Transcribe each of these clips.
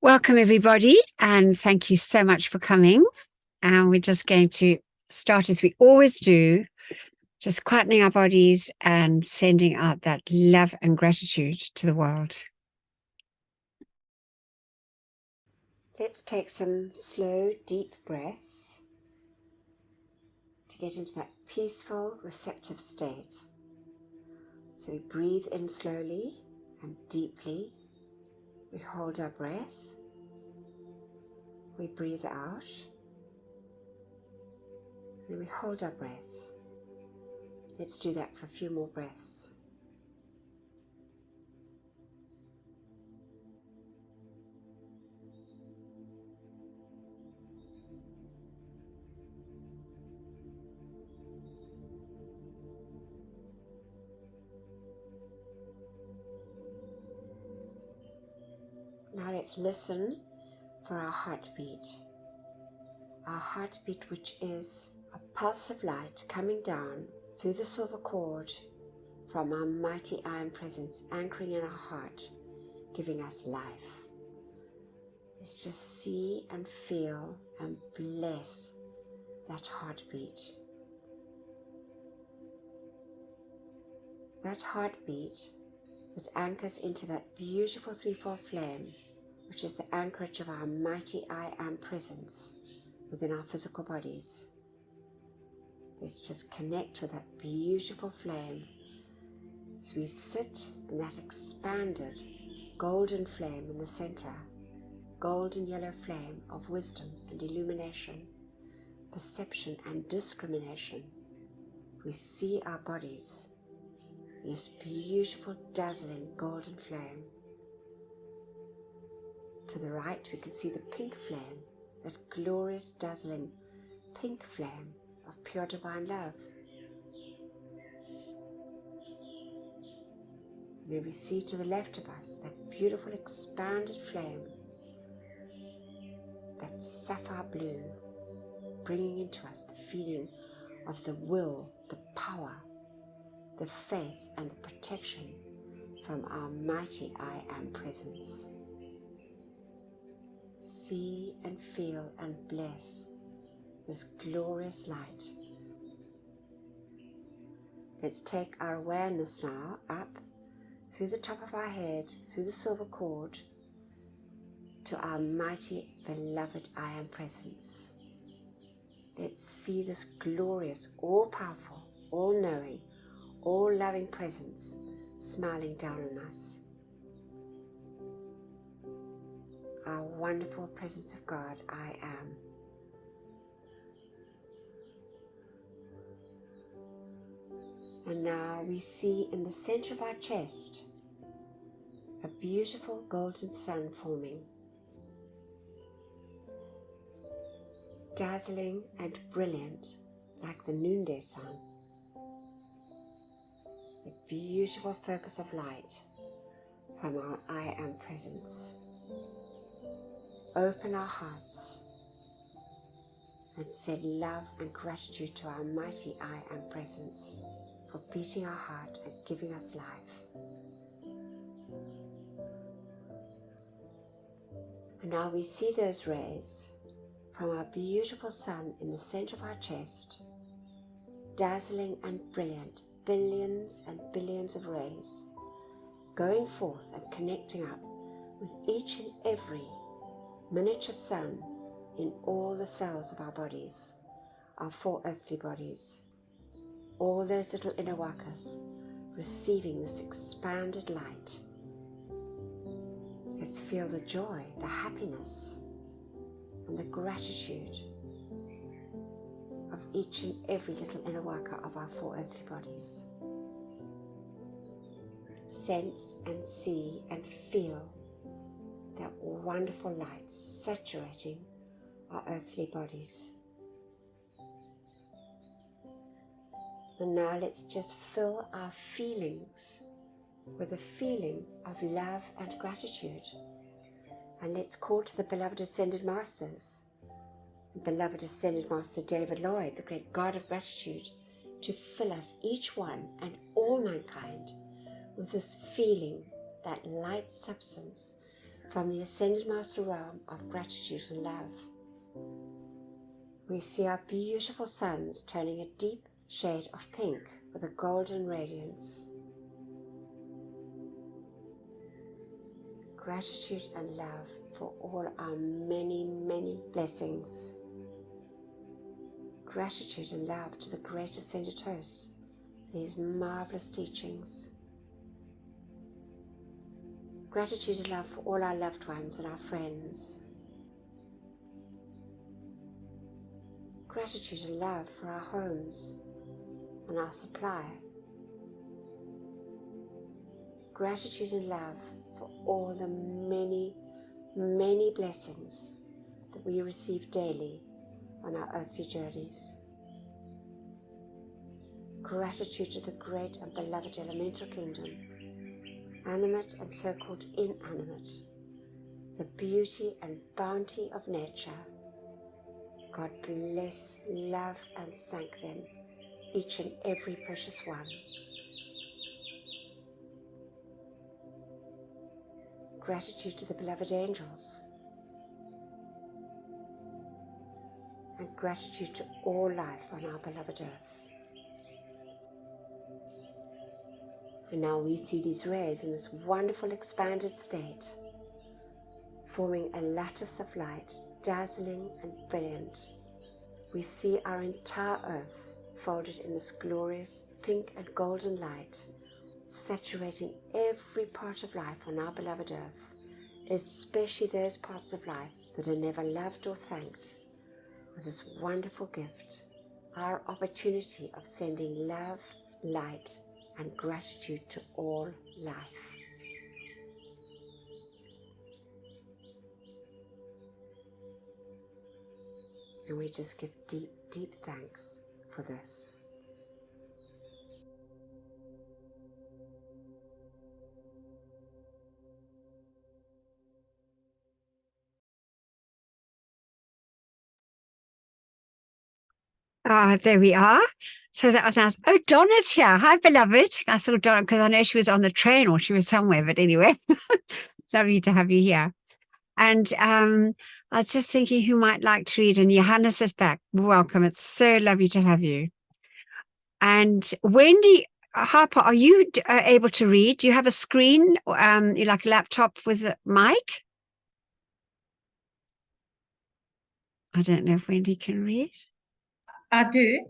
Welcome everybody, and thank you so much for coming. And we're just going to start as we always do, just quietening our bodies and sending out that love and gratitude to the world. Let's take some slow, deep breaths to get into that peaceful, receptive state. So we breathe in slowly and deeply. We hold our breath. We breathe out. Then we hold our breath. Let's do that for a few more breaths. Now let's listen for our heartbeat. Our heartbeat, which is a pulse of light coming down through the silver cord from our mighty iron presence, anchoring in our heart, giving us life. Let's just see and feel and bless that heartbeat. That heartbeat that anchors into that beautiful threefold flame, which is the anchorage of our mighty I Am presence within our physical bodies. Let's just connect with that beautiful flame as we sit in that expanded golden flame in the center, golden yellow flame of wisdom and illumination, perception and discrimination. We see our bodies in this beautiful, dazzling golden flame. To the right, we can see the pink flame, that glorious, dazzling pink flame of pure divine love. And then we see to the left of us that beautiful, expanded flame, that sapphire blue, bringing into us the feeling of the will, the power, the faith, and the protection from our mighty I Am presence. See and feel and bless this glorious light. Let's take our awareness now up through the top of our head, through the silver cord, to our mighty, beloved I Am presence. Let's see this glorious, all-powerful, all-knowing, all-loving presence smiling down on us. Our wonderful presence of God, I Am. And now we see in the center of our chest a beautiful golden sun forming, dazzling and brilliant like the noonday sun. The beautiful focus of light from our I Am presence. Open our hearts and send love and gratitude to our mighty I Am presence for beating our heart and giving us life. And now we see those rays from our beautiful sun in the center of our chest, dazzling and brilliant, billions and billions of rays, going forth and connecting up with each and every miniature sun in all the cells of our bodies, our four earthly bodies, all those little inner wakas receiving this expanded light. Let's feel the joy, the happiness, and the gratitude of each and every little inner waka of our four earthly bodies. Sense and see and feel that wonderful light saturating our earthly bodies. And now let's just fill our feelings with a feeling of love and gratitude. And let's call to the beloved Ascended Masters, beloved Ascended Master David Lloyd, the great God of gratitude, to fill us, each one and all mankind, with this feeling, that light substance, from the Ascended Master realm of gratitude and love. We see our beautiful suns turning a deep shade of pink with a golden radiance. Gratitude and love for all our many, many blessings. Gratitude and love to the great Ascended Hosts for these marvelous teachings. Gratitude and love for all our loved ones and our friends. Gratitude and love for our homes and our supply. Gratitude and love for all the many, many blessings that we receive daily on our earthly journeys. Gratitude to the great and beloved elemental kingdom, animate and so-called inanimate, the beauty and bounty of nature. God bless, love and thank them, each and every precious one. Gratitude to the beloved angels, and gratitude to all life on our beloved earth. And now we see these rays in this wonderful expanded state, forming a lattice of light, dazzling and brilliant. We see our entire earth folded in this glorious pink and golden light, saturating every part of life on our beloved earth, especially those parts of life that are never loved or thanked, with this wonderful gift, our opportunity of sending love, light, and gratitude to all life. And we just give deep, deep thanks for this. Ah, there we are. So that was nice. Oh, Donna's here. Hi, beloved. I saw Donna because I know she was on the train or she was somewhere, but anyway, lovely to have you here. And I was just thinking who might like to read, and Johannes is back. Welcome. It's so lovely to have you. And Wendy Harper, are you able to read? Do you have a screen, you like a laptop with a mic? I don't know if Wendy can read. I do.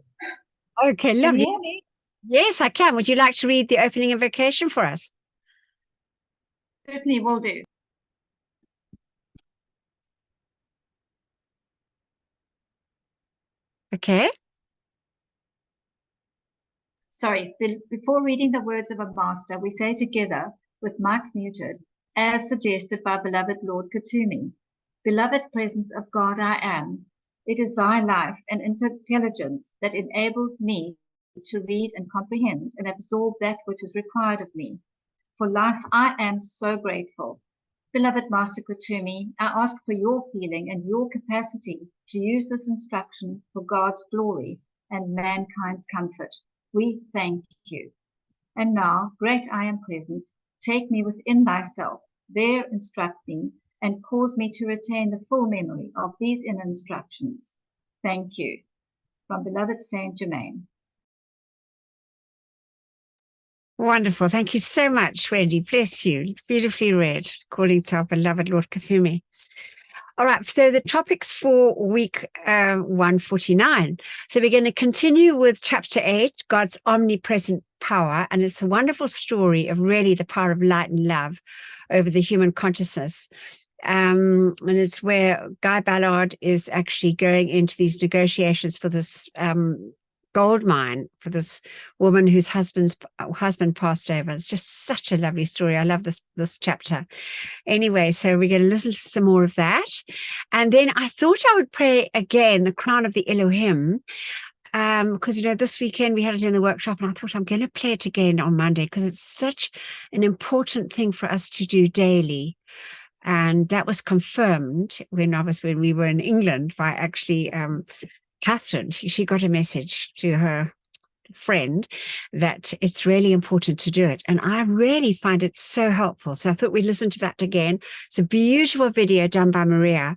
Okay, Can lovely. you hear me? Yes, I can. Would you like to read the opening invocation for us? Certainly will do. Okay. Sorry, before reading the words of a master, we say together, with mics muted, as suggested by beloved Lord Katumi, beloved presence of God I am, it is thy life and intelligence that enables me to read and comprehend and absorb that which is required of me. For life I am so grateful. Beloved Master Katumi, I ask for your healing and your capacity to use this instruction for God's glory and mankind's comfort. We thank you. And now, great I am presence, take me within thyself, there instruct me, and cause me to retain the full memory of these inner instructions. Thank you. From beloved Saint Germain. Wonderful. Thank you so much, Wendy. Bless you. Beautifully read, according to our beloved Lord Kathumi. All right, so the topics for week 149. So we're going to continue with chapter 8, God's omnipresent power. And it's a wonderful story of really the power of light and love over the human consciousness. And it's where Guy Ballard is actually going into these negotiations for this gold mine for this woman whose husband passed over. It's just such a lovely story. I love this chapter. Anyway, so we're going to listen to some more of that. And then I thought I would pray again the crown of the Elohim, because, you know, this weekend we had it in the workshop and I thought I'm going to play it again on Monday because it's such an important thing for us to do daily. And that was confirmed when we were in England by actually Catherine. She got a message through her friend that it's really important to do it. And I really find it so helpful. So I thought we'd listen to that again. It's a beautiful video done by Maria.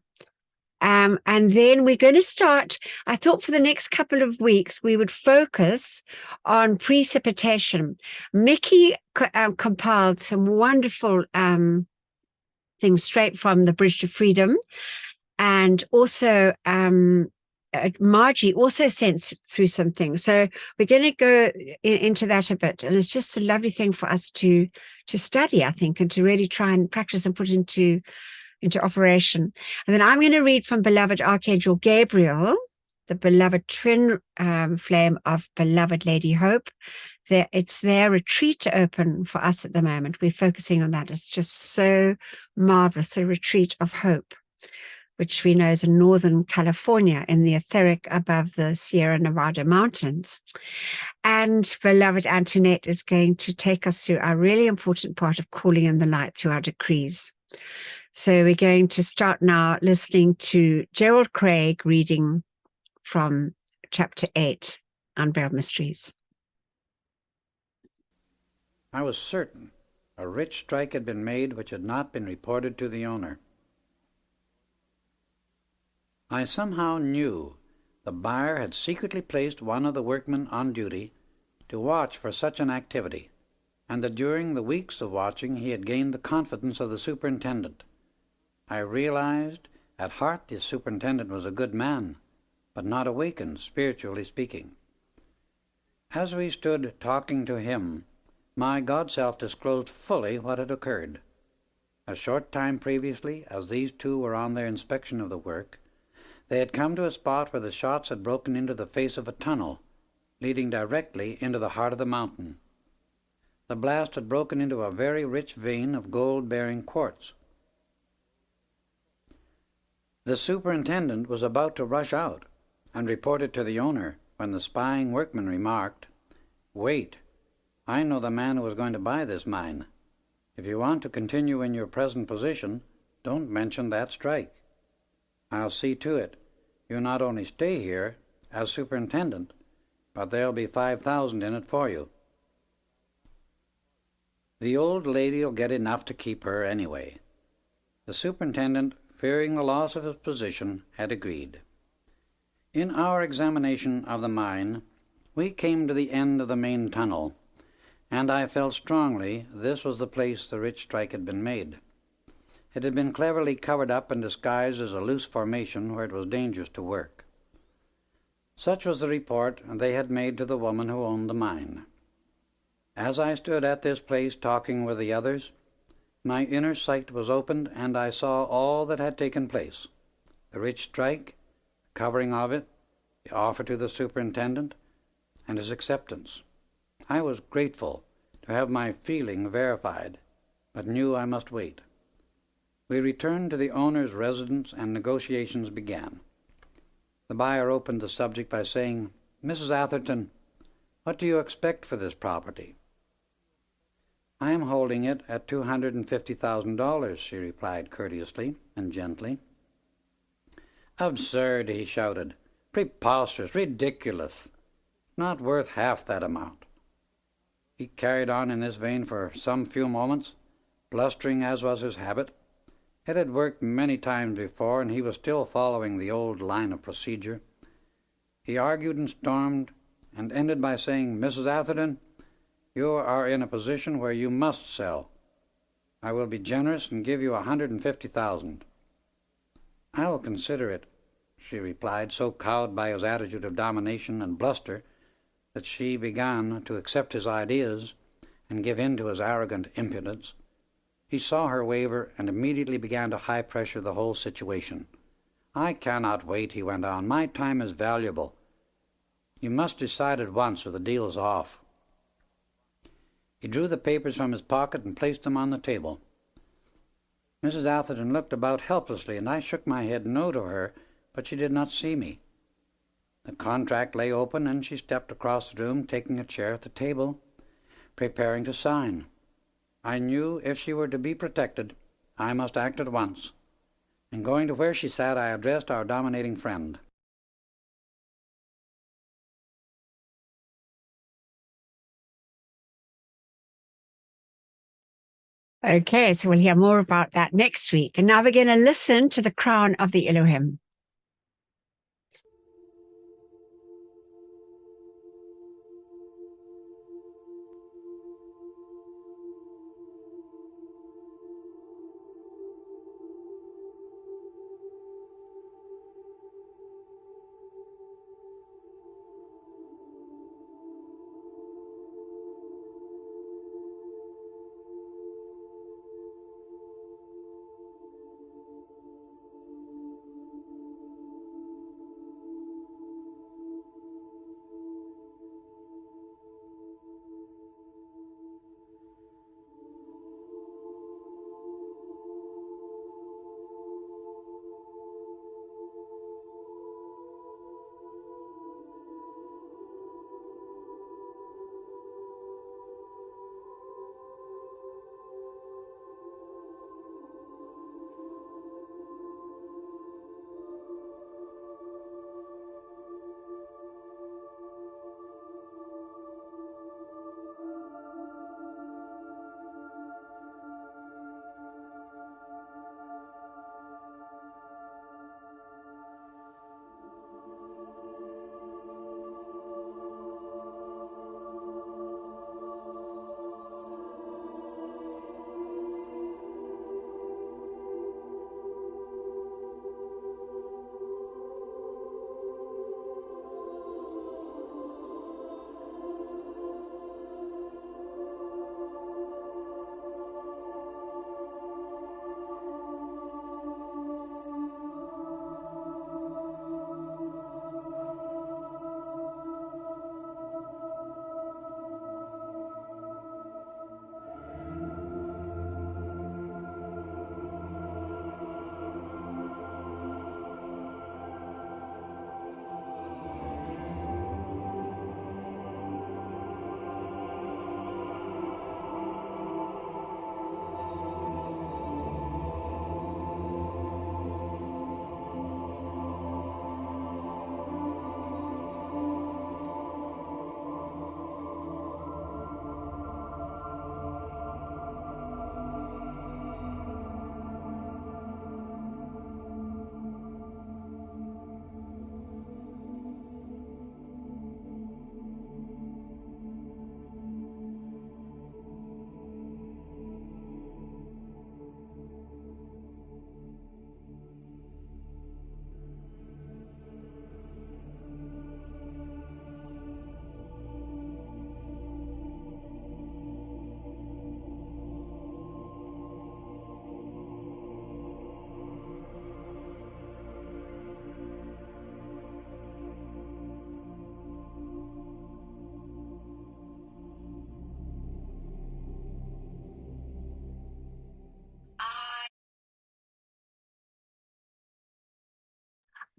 And then we're going to start, I thought for the next couple of weeks, we would focus on precipitation. Mickey compiled some wonderful things straight from the Bridge to Freedom. And also, Margie also sent through some things. So we're going to go into that a bit. And it's just a lovely thing for us to study, I think, and to really try and practice and put into operation. And then I'm going to read from beloved Archangel Gabriel, the beloved twin flame of beloved Lady Hope. It's their retreat open for us at the moment. We're focusing on that. It's just so marvelous, the retreat of hope, which we know is in Northern California in the etheric above the Sierra Nevada mountains. And beloved Antoinette is going to take us through our really important part of calling in the light through our decrees. So we're going to start now listening to Gerald Craig reading from chapter 8, Unveiled Mysteries. I was certain a rich strike had been made which had not been reported to the owner. I somehow knew the buyer had secretly placed one of the workmen on duty to watch for such an activity, and that during the weeks of watching he had gained the confidence of the superintendent. I realized at heart the superintendent was a good man, but not awakened, spiritually speaking. As we stood talking to him, my God-self disclosed fully what had occurred. A short time previously, as these two were on their inspection of the work, they had come to a spot where the shots had broken into the face of a tunnel, leading directly into the heart of the mountain. The blast had broken into a very rich vein of gold-bearing quartz. The superintendent was about to rush out and report it to the owner when the spying workman remarked, "Wait, I know the man who is going to buy this mine. If you want to continue in your present position, don't mention that strike. I'll see to it you not only stay here as superintendent, but there'll be 5,000 in it for you. The old lady'll get enough to keep her anyway." The superintendent, fearing the loss of his position, had agreed. In our examination of the mine, we came to the end of the main tunnel, and I felt strongly this was the place the rich strike had been made. It had been cleverly covered up and disguised as a loose formation where it was dangerous to work. Such was the report they had made to the woman who owned the mine. As I stood at this place talking with the others, my inner sight was opened, and I saw all that had taken place: the rich strike, the covering of it, the offer to the superintendent, and his acceptance. I was grateful to have my feeling verified, but knew I must wait. We returned to the owner's residence, and negotiations began. The buyer opened the subject by saying, "Mrs. Atherton, what do you expect for this property?" "I am holding it at $250,000, she replied courteously and gently. "Absurd," he shouted. "Preposterous, ridiculous. Not worth half that amount." He carried on in this vein for some few moments, blustering as was his habit. It had worked many times before, and he was still following the old line of procedure. He argued and stormed, and ended by saying, "Mrs. Atherton, you are in a position where you must sell. I will be generous and give you $150,000. "I will consider it," she replied, so cowed by his attitude of domination and bluster that she began to accept his ideas and give in to his arrogant impudence. He saw her waver and immediately began to high-pressure the whole situation. "I cannot wait," he went on. "My time is valuable. You must decide at once or the deal is off." He drew the papers from his pocket and placed them on the table. Mrs. Atherton looked about helplessly, and I shook my head no to her, but she did not see me. The contract lay open, and she stepped across the room, taking a chair at the table, preparing to sign. I knew if she were to be protected, I must act at once, and going to where she sat, I addressed our dominating friend. Okay, so we'll hear more about that next week. And now we're going to listen to the crown of the Elohim.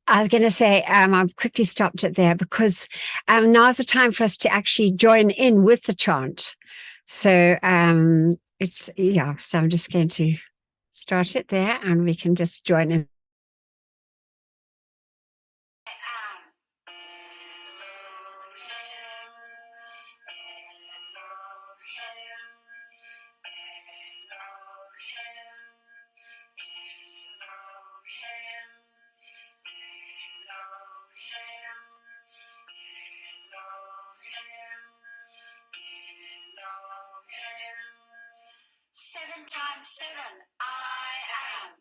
I was going to say, I've quickly stopped it there because now's the time for us to actually join in with the chant. So so I'm just going to start it there and we can just join in. Times 7, I am.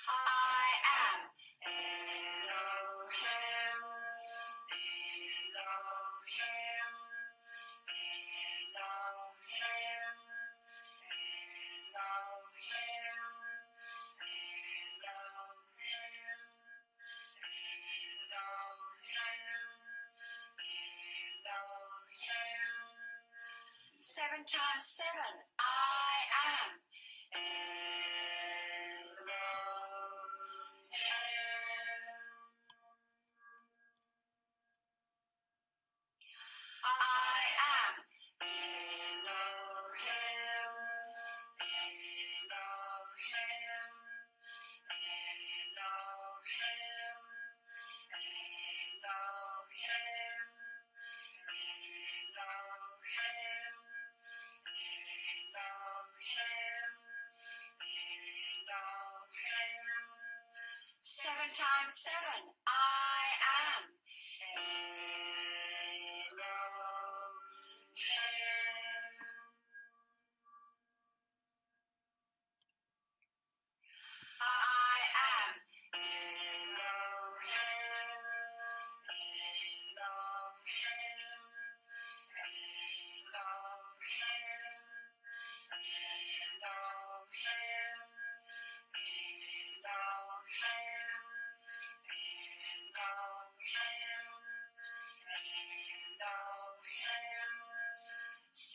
I am Elohim, Elohim, Elohim, Elohim, Elohim, Elohim. 7 times 7, I am Elohim. I am Elohim, Elohim, Elohim,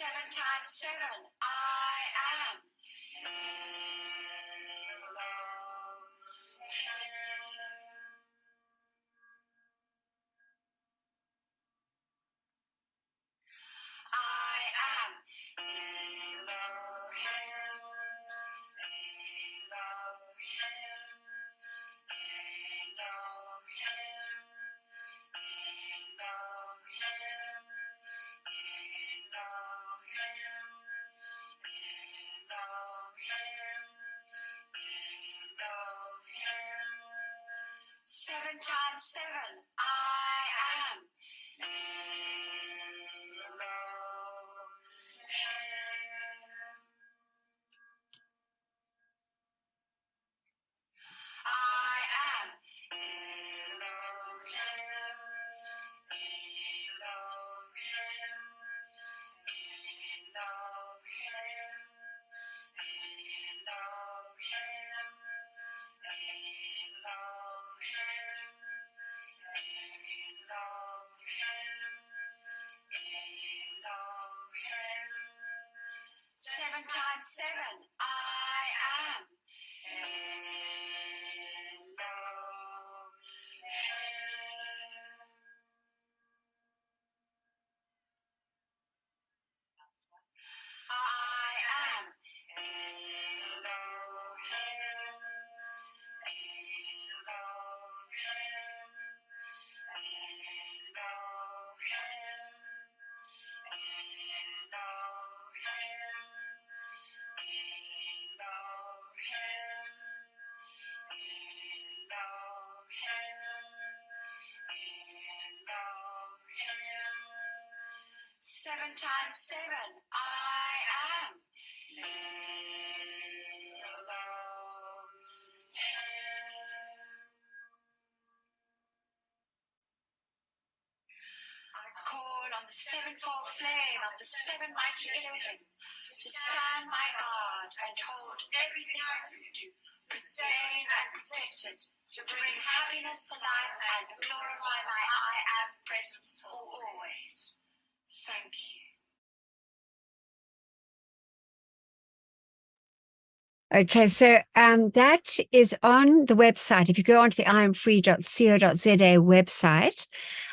7 times 7, I am. Seven times 7, I am. Seven times 7, I am. Seven times 7, I am. I call on the sevenfold flame of the seven mighty Elohim to stand my guard and hold everything I do, sustain and protect it, to bring happiness to life and glorify my I am presence always. Thank you. Okay, so that is on the website. If you go onto the iamfree.co.za website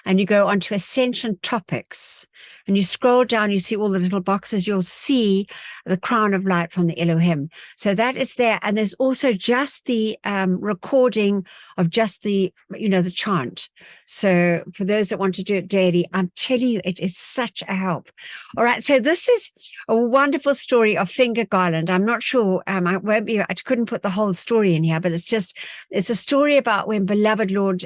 and you go onto Ascension Topics and you scroll down, you see all the little boxes, you'll see the crown of light from the Elohim. So that is there. And there's also just the recording of just the, the chant. So for those that want to do it daily, I'm telling you, it is such a help. All right. So this is a wonderful story of Finger Garland. I'm not sure, I couldn't put the whole story in here, but it's a story about when beloved Lord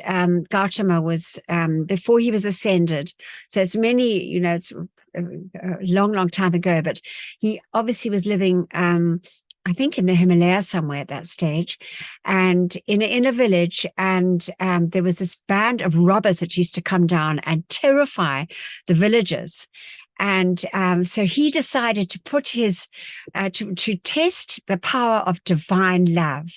Gautama was, before he was ascended. So it's it's a long time ago, but he obviously was living, I think in the Himalayas somewhere at that stage, and in a village, and there was this band of robbers that used to come down and terrify the villagers. And so he decided to put his, to test the power of divine love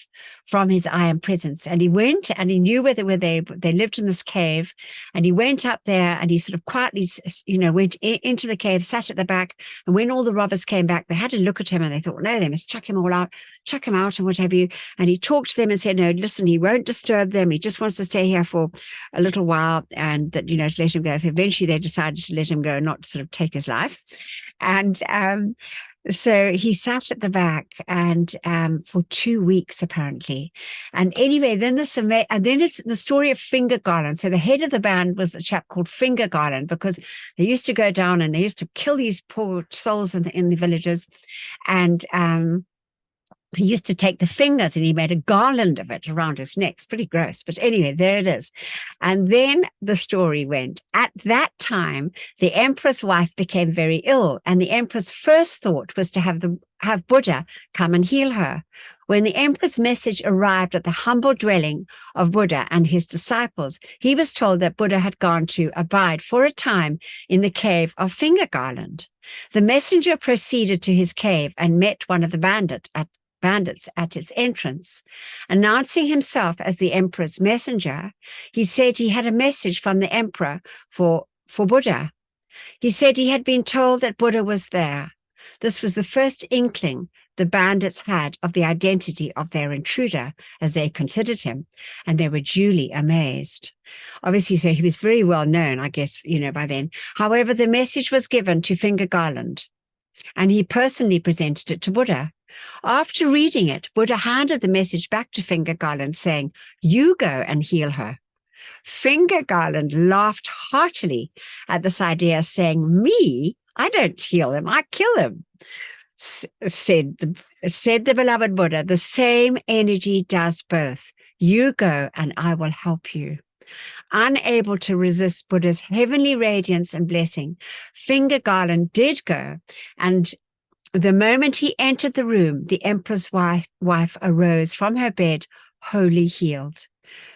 from his I am presence. And he went and he knew where they lived in this cave. And he went up there and he sort of quietly, went into the cave, sat at the back. And when all the robbers came back, they had to look at him and they thought, no, they must chuck him out and what have you. And he talked to them and said, no, listen, he won't disturb them. He just wants to stay here for a little while and that, to let him go. Eventually they decided to let him go, not sort of take his life. And so he sat at the back and for 2 weeks apparently. And anyway, then it's the story of Finger Garland. So the head of the band was a chap called Finger Garland, because they used to go down and they used to kill these poor souls in the villages. And he used to take the fingers and he made a garland of it around his neck. It's pretty gross, but anyway, there it is. And then the story went, at that time, the emperor's wife became very ill, and the emperor's first thought was to have Buddha come and heal her. When the emperor's message arrived at the humble dwelling of Buddha and his disciples, he was told that Buddha had gone to abide for a time in the cave of Finger Garland. The messenger proceeded to his cave and met one of the bandits at its entrance. Announcing himself as the emperor's messenger, he said he had a message from the emperor for Buddha. He said he had been told that Buddha was there. This was the first inkling the bandits had of the identity of their intruder, as they considered him, and they were duly amazed. Obviously, so he was very well known, I guess, by then. However, the message was given to Finger Garland, and he personally presented it to Buddha. After reading it, Buddha handed the message back to Finger Garland, saying, "You go and heal her." Finger Garland laughed heartily at this idea, saying, "Me? I don't heal him, I kill him." Said the beloved Buddha, "The same energy does both. You go and I will help you." Unable to resist Buddha's heavenly radiance and blessing, Finger Garland did go, and the moment he entered the room, the emperor's wife arose from her bed, wholly healed.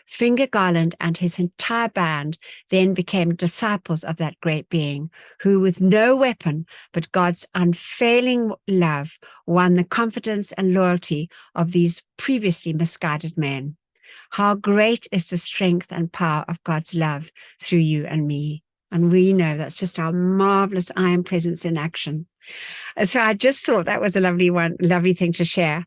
Finger Garland and his entire band then became disciples of that great being, who with no weapon but God's unfailing love won the confidence and loyalty of these previously misguided men. How great is the strength and power of God's love through you and me. And we know that's just our marvelous I Am Presence in action. So I just thought that was a lovely thing to share.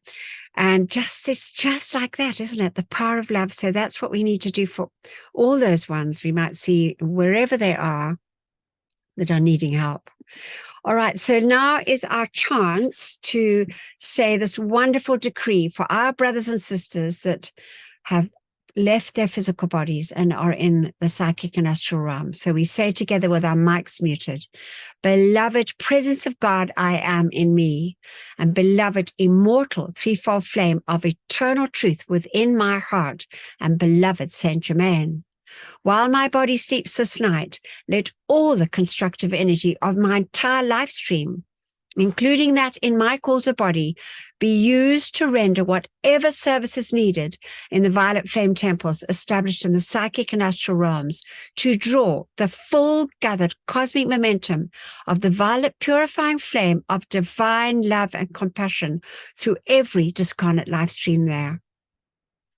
And it's just like that, isn't it? The power of love. So that's what we need to do for all those ones we might see wherever they are that are needing help. All right. So now is our chance to say this wonderful decree for our brothers and sisters that have left their physical bodies and are in the psychic and astral realm. So we say together with our mics muted, "Beloved presence of God, I am in me, and beloved immortal threefold flame of eternal truth within my heart, and beloved Saint Germain. While my body sleeps this night, let all the constructive energy of my entire life stream, including that in my causal body, be used to render whatever service is needed in the violet flame temples established in the psychic and astral realms to draw the full gathered cosmic momentum of the violet purifying flame of divine love and compassion through every discarnate life stream there.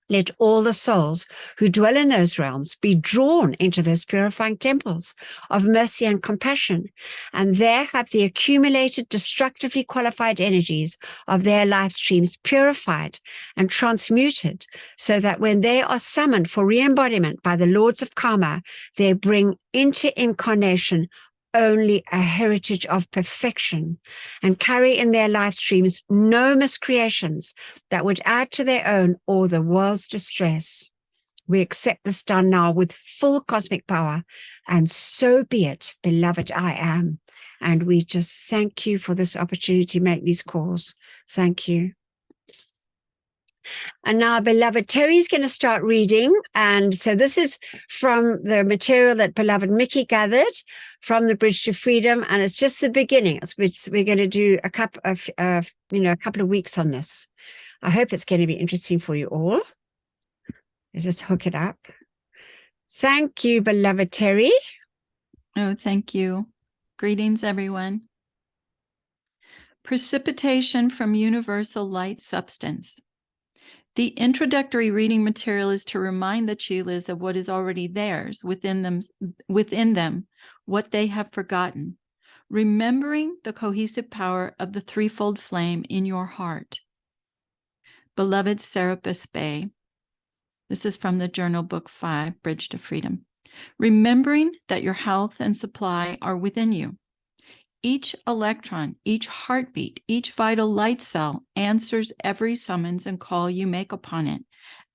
Let all the souls who dwell in those realms be drawn into those purifying temples of mercy and compassion, and there have the accumulated destructively qualified energies of their life streams purified and transmuted, so that when they are summoned for re-embodiment by the lords of karma, they bring into incarnation only a heritage of perfection, and carry in their life streams no miscreations that would add to their own or the world's distress. We accept this done now with full cosmic power, and so be it, beloved I am. And we just thank you for this opportunity to make these calls. Thank you. And now, beloved Terry's going to start reading. And so this is from the material that beloved Mickey gathered from the Bridge to Freedom. And it's just the beginning. We're going to do a couple of weeks on this. I hope it's going to be interesting for you all. Let's just hook it up. Thank you, beloved Terry. Oh, thank you. Greetings, everyone. Precipitation from universal light substance. The introductory reading material is to remind the chelas of what is already theirs within them, what they have forgotten, remembering the cohesive power of the threefold flame in your heart. Beloved Serapis Bey, this is from the Journal Book 5, Bridge to Freedom. Remembering that your health and supply are within you. Each electron, each heartbeat, each vital light cell answers every summons and call you make upon it,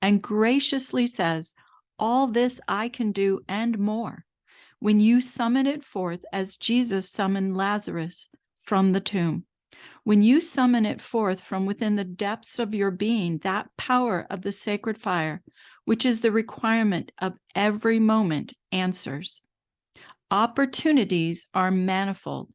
and graciously says, "All this I can do and more," when you summon it forth as Jesus summoned Lazarus from the tomb. When you summon it forth from within the depths of your being, that power of the sacred fire, which is the requirement of every moment, answers. Opportunities are manifold.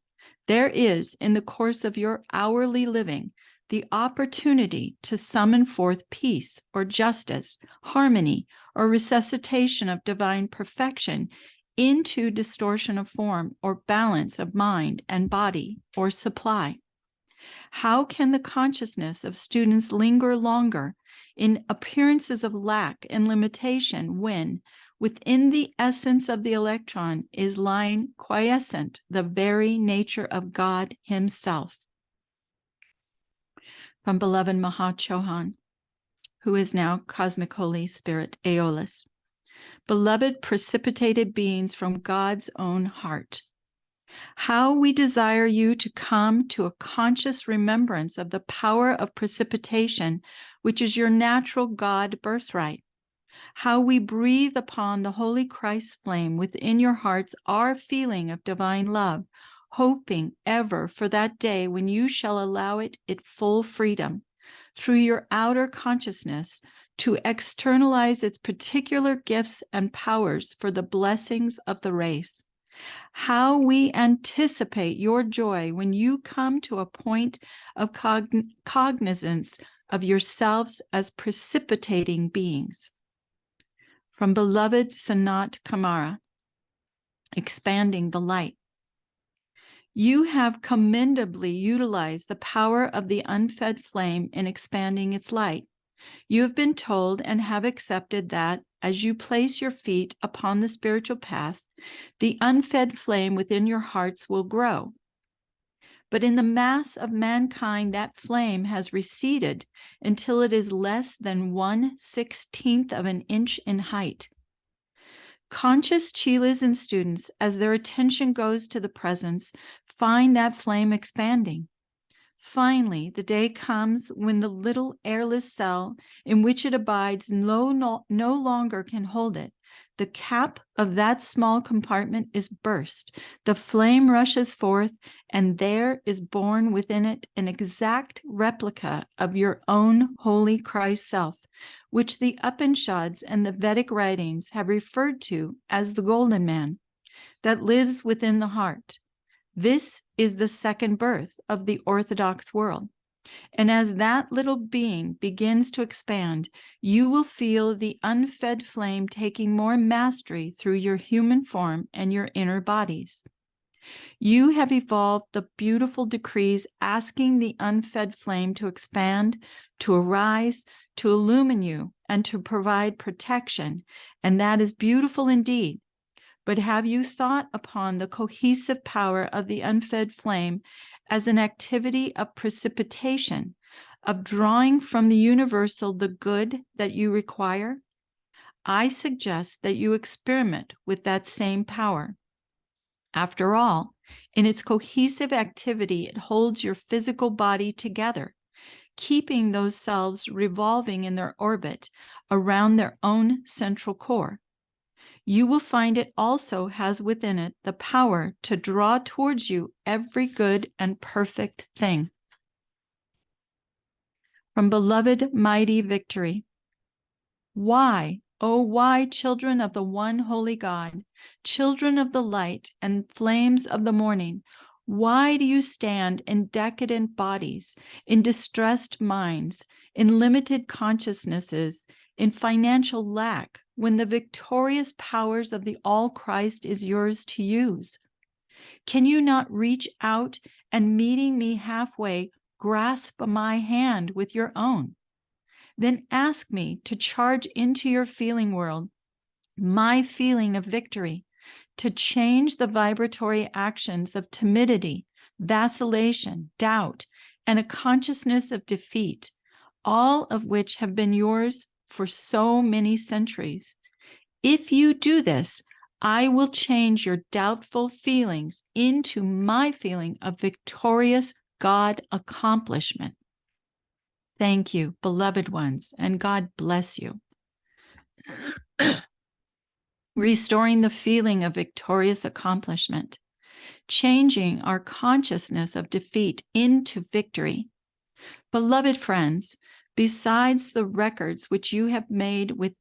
There is, in the course of your hourly living, the opportunity to summon forth peace or justice, harmony or resuscitation of divine perfection into distortion of form or balance of mind and body or supply. How can the consciousness of students linger longer in appearances of lack and limitation when, Within the essence of the electron is lying quiescent the very nature of God himself. From beloved Mahachohan, who is now Cosmic Holy Spirit Aeolus. Beloved precipitated beings from God's own heart, how we desire you to come to a conscious remembrance of the power of precipitation, which is your natural God birthright. How we breathe upon the Holy Christ flame within your hearts our feeling of divine love, hoping ever for that day when you shall allow it full freedom through your outer consciousness to externalize its particular gifts and powers for the blessings of the race. How we anticipate your joy when you come to a point of cognizance of yourselves as precipitating beings. From beloved Sanat Kumara, expanding the light. You have commendably utilized the power of the unfed flame in expanding its light. You have been told and have accepted that as you place your feet upon the spiritual path, the unfed flame within your hearts will grow. But in the mass of mankind, that flame has receded until it is less than 1/16th of an inch in height. Conscious chelas and students, as their attention goes to the presence, find that flame expanding. Finally, the day comes when the little airless cell in which it abides no longer can hold it. The cap of that small compartment is burst. The flame rushes forth, and there is born within it an exact replica of your own holy Christ self, which the Upanishads and the Vedic writings have referred to as the golden man that lives within the heart. This is the second birth of the Orthodox world. And as that little being begins to expand, you will feel the unfed flame taking more mastery through your human form and your inner bodies. You have evolved the beautiful decrees asking the unfed flame to expand, to arise, to illumine you, and to provide protection. And that is beautiful indeed. But have you thought upon the cohesive power of the unfed flame as an activity of precipitation, of drawing from the universal the good that you require? I suggest that you experiment with that same power. After all, in its cohesive activity, it holds your physical body together, keeping those cells revolving in their orbit around their own central core. You will find it also has within it the power to draw towards you every good and perfect thing. From beloved mighty victory. Why, oh why, children of the one holy God, children of the light and flames of the morning, why do you stand in decadent bodies, in distressed minds, in limited consciousnesses, in financial lack, when the victorious powers of the All Christ is yours to use? Can you not reach out and, meeting me halfway, grasp my hand with your own? Then ask me to charge into your feeling world my feeling of victory, to change the vibratory actions of timidity, vacillation, doubt, and a consciousness of defeat, all of which have been yours for so many centuries. If you do this, I will change your doubtful feelings into my feeling of victorious God accomplishment. Thank you, beloved ones, and God bless you. Restoring the feeling of victorious accomplishment, changing our consciousness of defeat into victory. Beloved friends, besides the records which you have made with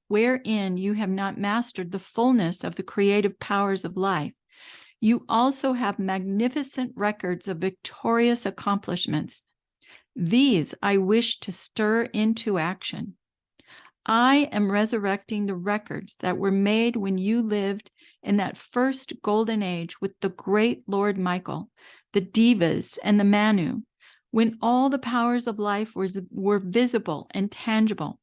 wherein you have not mastered the fullness of the creative powers of life, you also have magnificent records of victorious accomplishments. These I wish to stir into action. I am resurrecting the records that were made when you lived in that first golden age with the great Lord Michael, the Devas, and the Manu, when all the powers of life were visible and tangible.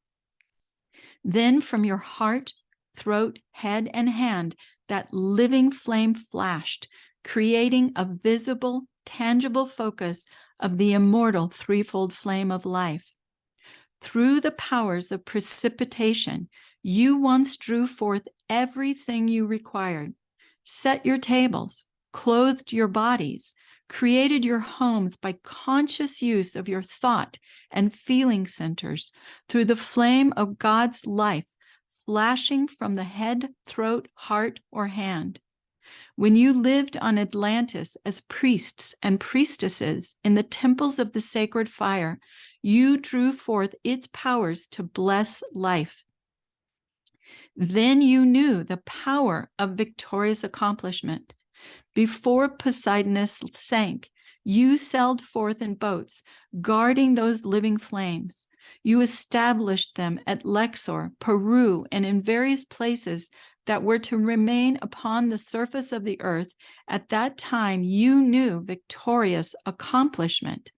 Then from your heart, throat, head, and hand, that living flame flashed, creating a visible, tangible focus of the immortal threefold flame of life. Through the powers of precipitation, you once drew forth everything you required, set your tables, clothed your bodies, created your homes by conscious use of your thought and feeling centers through the flame of God's life, flashing from the head, throat, heart, or hand. When you lived on Atlantis as priests and priestesses in the temples of the sacred fire, you drew forth its powers to bless life. Then you knew the power of victorious accomplishment. Before Poseidonus sank, you sailed forth in boats, guarding those living flames. You established them at Luxor, Peru, and in various places that were to remain upon the surface of the earth. At that time, you knew victorious accomplishment.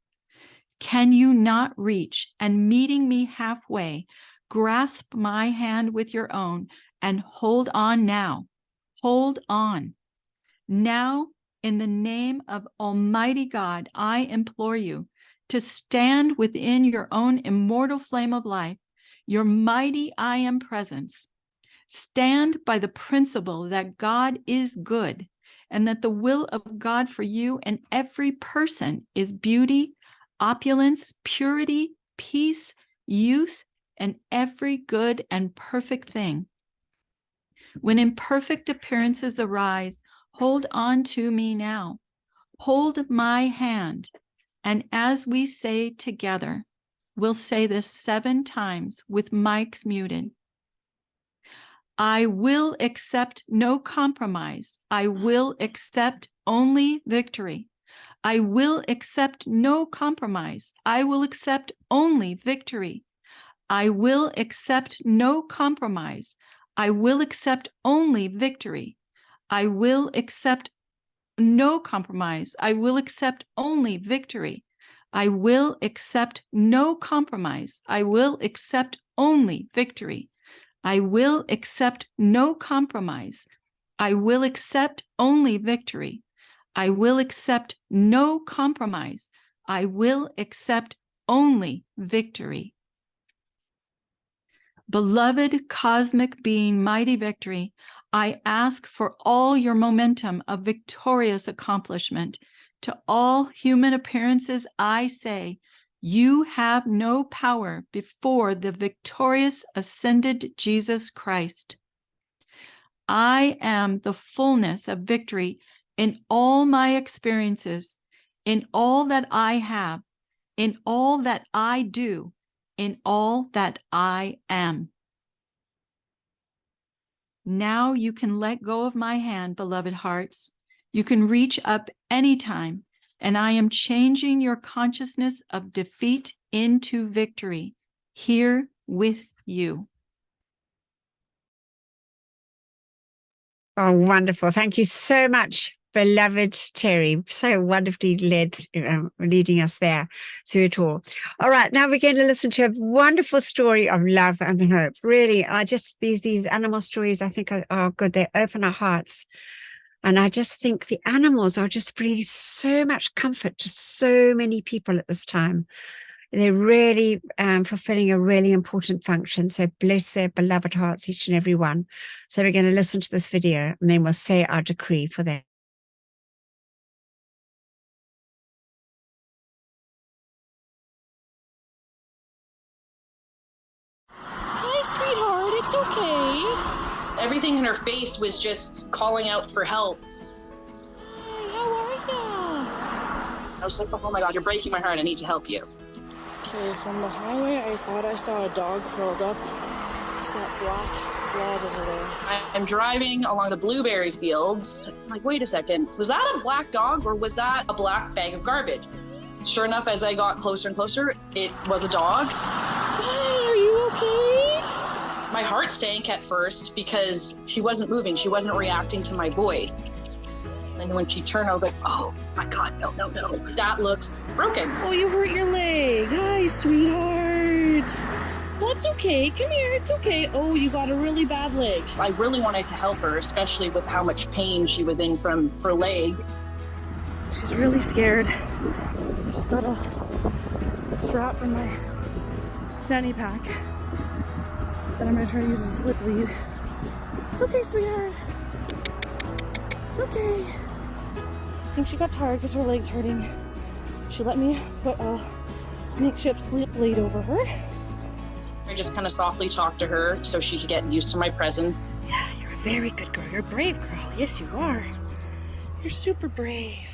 Can you not reach, and meeting me halfway, grasp my hand with your own and hold on now? Hold on. Now, in the name of Almighty God, I implore you to stand within your own immortal flame of life, your mighty I am presence. Stand by the principle that God is good and that the will of God for you and every person is beauty, opulence, purity, peace, youth, and every good and perfect thing. When imperfect appearances arise, hold on to me now. Hold my hand. And as we say together, we'll say this 7 times with mics muted. I will accept no compromise. I will accept only victory. I will accept no compromise. I will accept only victory. I will accept no compromise. I will accept only victory. I will accept no compromise. I will accept only victory. I will accept no compromise. I will accept only victory. I will accept no compromise. I will accept only victory. I will accept no compromise. I will accept only victory. Beloved cosmic being, mighty victory, I ask for all your momentum of victorious accomplishment. To all human appearances, I say, you have no power before the victorious ascended Jesus Christ. I am the fullness of victory in all my experiences, in all that I have, in all that I do, in all that I am. Now you can let go of my hand, beloved hearts. You can reach up anytime, and I am changing your consciousness of defeat into victory here with you. Oh, wonderful. Thank you so much, beloved Terry. So wonderfully leading us there through it all. All right, now we're going to listen to a wonderful story of love and hope. Really, these animal stories, I think are good. They open our hearts. And I just think the animals are just bringing so much comfort to so many people at this time. They're really fulfilling a really important function. So bless their beloved hearts, each and every one. So we're going to listen to this video and then we'll say our decree for them. Hi, sweetheart. It's okay. Everything in her face was just calling out for help. Hi, how are ya? I was like, oh my God, you're breaking my heart. I need to help you. Okay, from the highway, I thought I saw a dog curled up. It's that black blob over there. I'm driving along the blueberry fields. I'm like, wait a second. Was that a black dog or was that a black bag of garbage? Sure enough, as I got closer and closer, it was a dog. Hi, are you okay? My heart sank at first because she wasn't moving. She wasn't reacting to my voice. And when she turned, I was like, oh my God, no. That looks broken. Oh, you hurt your leg. Hi, sweetheart. That's okay. Come here. It's okay. Oh, you got a really bad leg. I really wanted to help her, especially with how much pain she was in from her leg. She's really scared. I just got a strap from my fanny pack that I'm gonna try to use as a slip lead. It's okay, sweetheart. It's okay. I think she got tired because her leg's hurting. She let me put a makeshift slip lead over her. I just kind of softly talked to her so she could get used to my presence. Yeah, you're a very good girl. You're a brave girl. Yes, you are. You're super brave.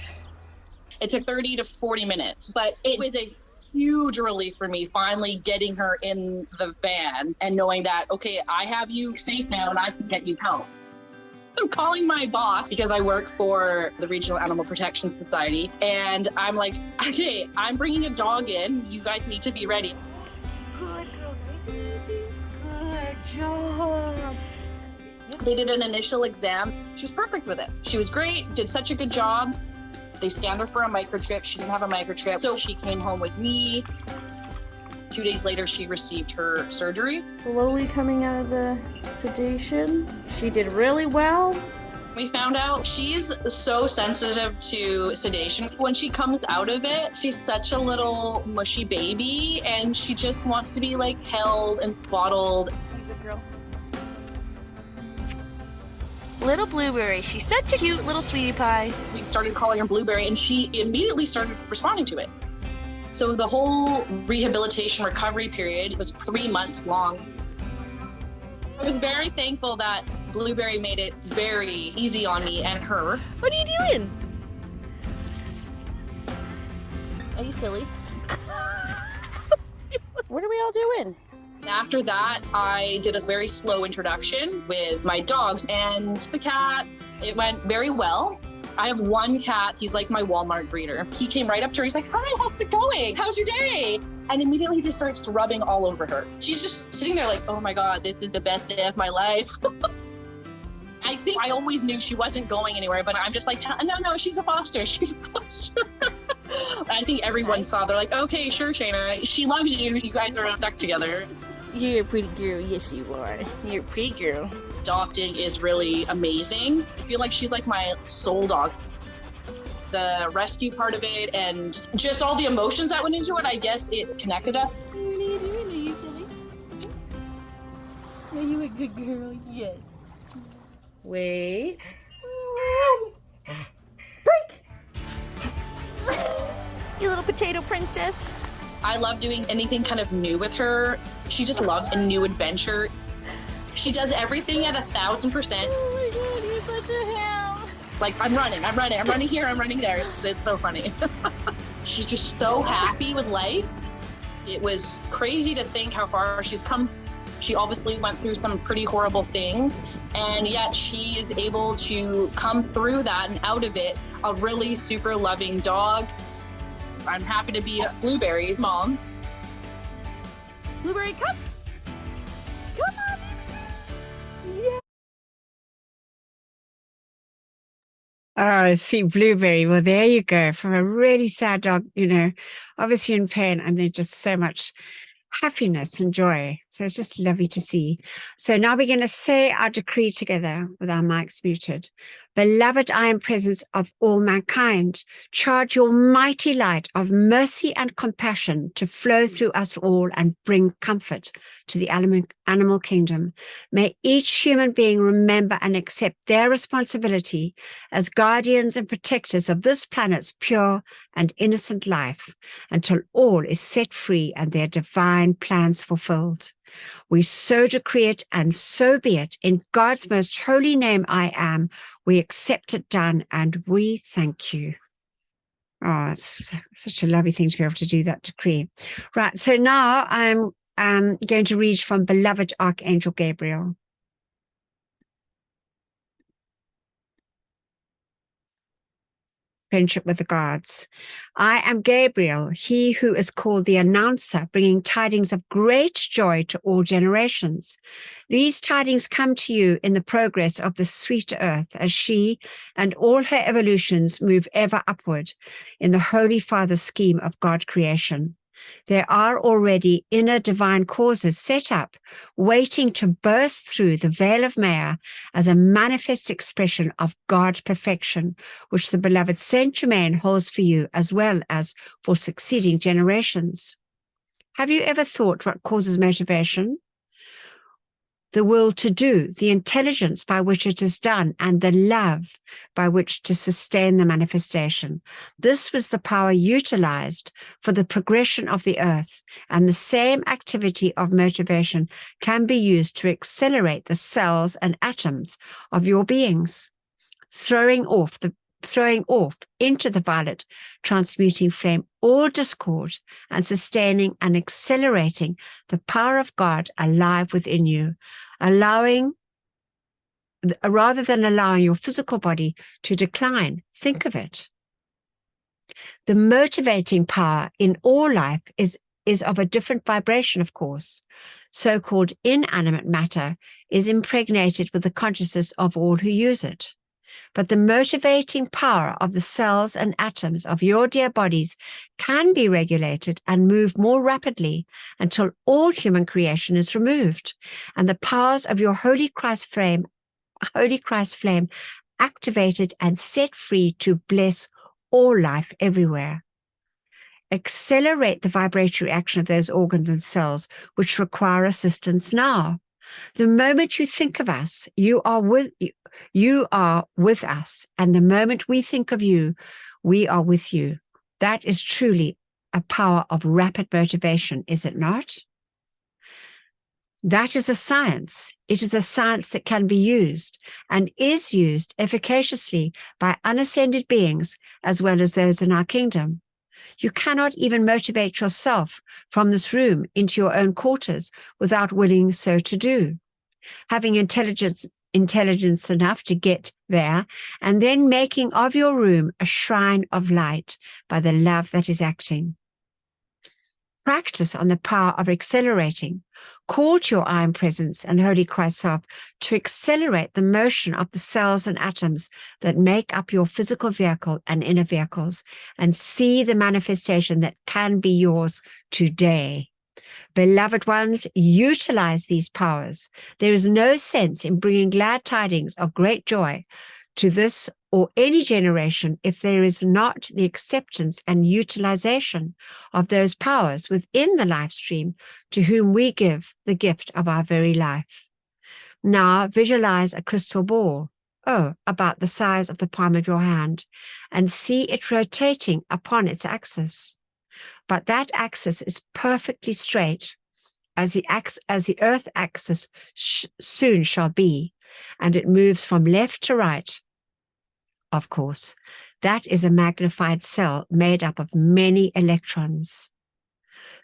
It took 30 to 40 minutes, but it was a huge relief for me finally getting her in the van and knowing that, okay, I have you safe now and I can get you help. I'm calling my boss because I work for the Regional Animal Protection Society, and I'm like, okay, I'm bringing a dog in. You guys need to be ready. Good girl. Nice and easy. Good job. They did an initial exam. She was perfect with it. She was great, did such a good job. They scanned her for a microchip. She didn't have a microchip, so she came home with me. 2 days later, she received her surgery. Slowly coming out of the sedation. She did really well. We found out she's so sensitive to sedation. When she comes out of it, she's such a little mushy baby, and she just wants to be like held and swaddled. Good girl. Little Blueberry. She's such a cute little sweetie pie. We started calling her Blueberry, and she immediately started responding to it. So the whole rehabilitation recovery period was 3 months long. I was very thankful that Blueberry made it very easy on me and her. What are you doing? Are you silly? What are we all doing? After that, I did a very slow introduction with my dogs and the cats. It went very well. I have one cat. He's like my Walmart breeder. He came right up to her. He's like, hi, how's it going? How's your day? And immediately he just starts rubbing all over her. She's just sitting there like, oh my God, this is the best day of my life. I think I always knew she wasn't going anywhere, but I'm just like, no, she's a foster. She's a foster. I think everyone saw. They're like, okay, sure, Shayna. She loves you. You guys are stuck together. You're a pretty girl. Yes, you are. You're a pretty girl. Adopting is really amazing. I feel like she's like my soul dog. The rescue part of it and just all the emotions that went into it, I guess it connected us. What are you doing? Are you silly? Are you a good girl? Yes. Wait. Break! You little potato princess. I love doing anything kind of new with her. She just loves a new adventure. She does everything at 1,000%. Oh my God, you're such a hound. It's like, I'm running here, I'm running there. It's so funny. She's just so happy with life. It was crazy to think how far she's come. She obviously went through some pretty horrible things, and yet she is able to come through that and out of it a really super loving dog. I'm happy to be Blueberry's mom. Blueberry, come. Come on. Yeah. Oh, see, Blueberry. Well, there you go. From a really sad dog, obviously in pain, and then just so much happiness and joy. So it's just lovely to see. So now we're going to say our decree together with our mics muted. Beloved, I am presence of all mankind. Charge your mighty light of mercy and compassion to flow through us all and bring comfort to the animal kingdom. May each human being remember and accept their responsibility as guardians and protectors of this planet's pure and innocent life until all is set free and their divine plans fulfilled. We so decree it, and so be it. In God's most holy name, I am. We accept it done, and we thank you. Oh, it's such a lovely thing to be able to do that decree. Right, so now I'm going to read from beloved Archangel Gabriel. Friendship with the gods. I am Gabriel, he who is called the announcer, bringing tidings of great joy to all generations. These tidings come to you in the progress of the sweet earth as she and all her evolutions move ever upward in the Holy Father's scheme of God creation. There are already inner divine causes set up, waiting to burst through the veil of Maya as a manifest expression of God perfection, which the beloved Saint Germain holds for you as well as for succeeding generations. Have you ever thought what causes motivation? The will to do, the intelligence by which it is done, and the love by which to sustain the manifestation. This was the power utilized for the progression of the earth, and the same activity of motivation can be used to accelerate the cells and atoms of your beings, throwing off into the violet transmuting flame all discord and sustaining and accelerating the power of God alive within you, rather than allowing your physical body to decline. Think of it. The motivating power in all life is of a different vibration, of course. So-called inanimate matter is impregnated with the consciousness of all who use it. But the motivating power of the cells and atoms of your dear bodies can be regulated and moved more rapidly until all human creation is removed, and the powers of your Holy Christ flame activated and set free to bless all life everywhere. Accelerate the vibratory action of those organs and cells which require assistance now. The moment you think of us, you are with us, and the moment we think of you, we are with you. That is truly a power of rapid motivation, is it not? That is a science. It is a science that can be used and is used efficaciously by unascended beings as well as those in our kingdom. You cannot even motivate yourself from this room into your own quarters without willing so to do. Having intelligence enough to get there, and then making of your room a shrine of light by the love that is acting. Practice on the power of accelerating. Call to your iron presence and Holy Christ self to accelerate the motion of the cells and atoms that make up your physical vehicle and inner vehicles, and see the manifestation that can be yours today. Beloved ones, utilize these powers. There is no sense in bringing glad tidings of great joy to this or any generation if there is not the acceptance and utilization of those powers within the life stream to whom we give the gift of our very life. Now visualize a crystal ball, about the size of the palm of your hand, and see it rotating upon its axis. But that axis is perfectly straight, as the earth axis soon shall be, and it moves from left to right. Of course, that is a magnified cell made up of many electrons.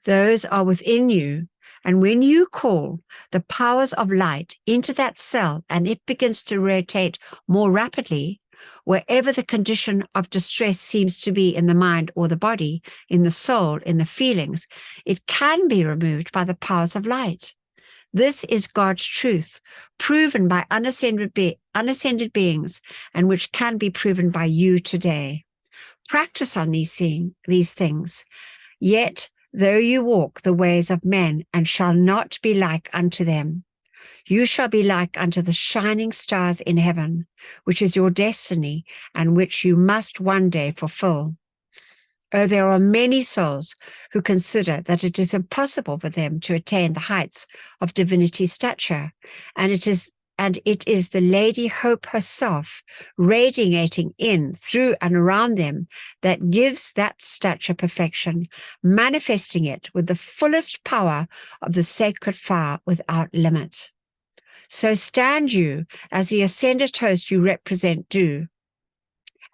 Those are within you, and when you call the powers of light into that cell and it begins to rotate more rapidly, wherever the condition of distress seems to be in the mind or the body, in the soul, in the feelings, it can be removed by the powers of light. This is God's truth, proven by unascended beings, and which can be proven by you today. Practice on these things. Yet, though you walk the ways of men, and shall not be like unto them, you shall be like unto the shining stars in heaven, which is your destiny, and which you must one day fulfill. Oh, there are many souls who consider that it is impossible for them to attain the heights of divinity stature, and it is the Lady Hope herself, radiating in, through, and around them, that gives that stature perfection, manifesting it with the fullest power of the sacred fire without limit. So stand you, as the ascended host you represent do,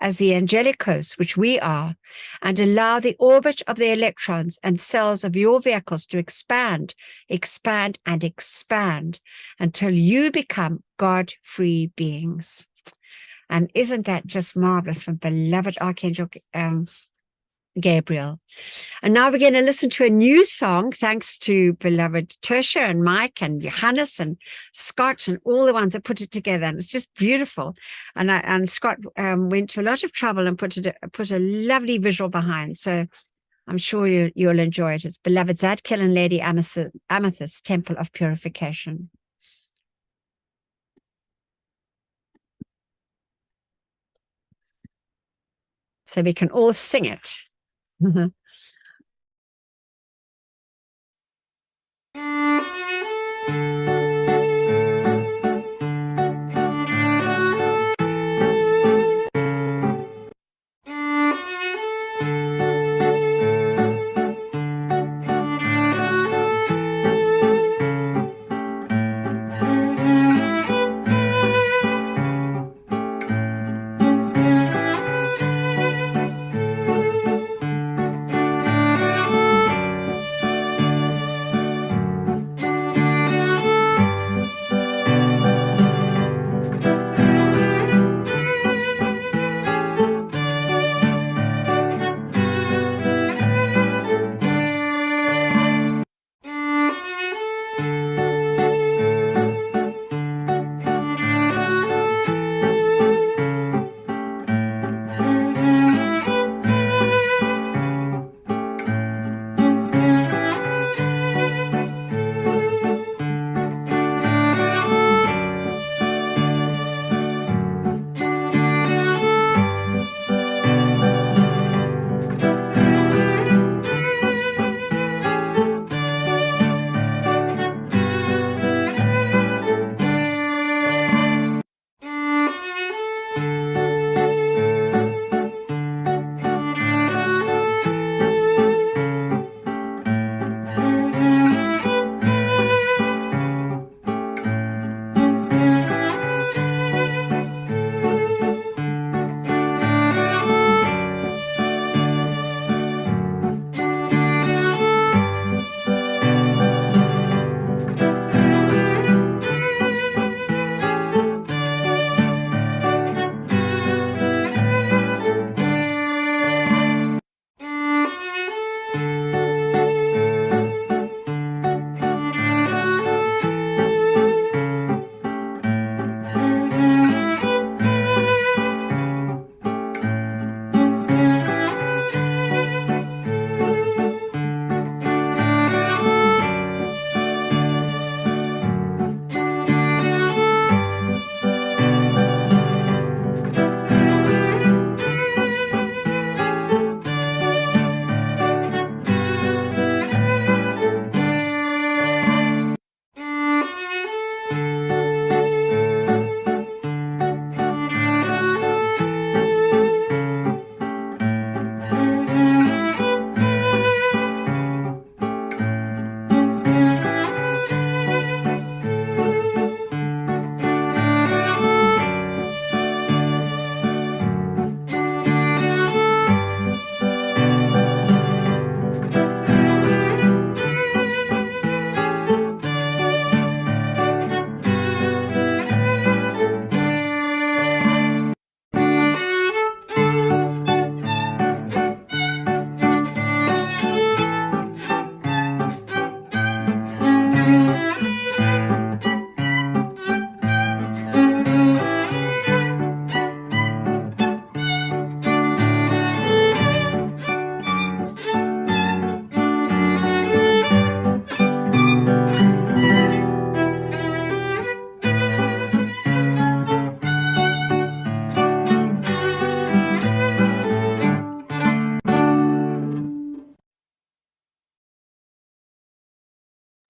as the angelic host which we are, and allow the orbit of the electrons and cells of your vehicles to expand, expand, and expand until you become God-free beings. And isn't that just marvelous from beloved Archangel Gabriel? And now we're going to listen to a new song, thanks to beloved Tertia and Mike and Johannes and Scott and all the ones that put it together. And it's just beautiful. And Scott went to a lot of trouble and put a lovely visual behind. So I'm sure you'll enjoy it. It's Beloved Zadkiel and Lady Amethyst Temple of Purification. So we can all sing it.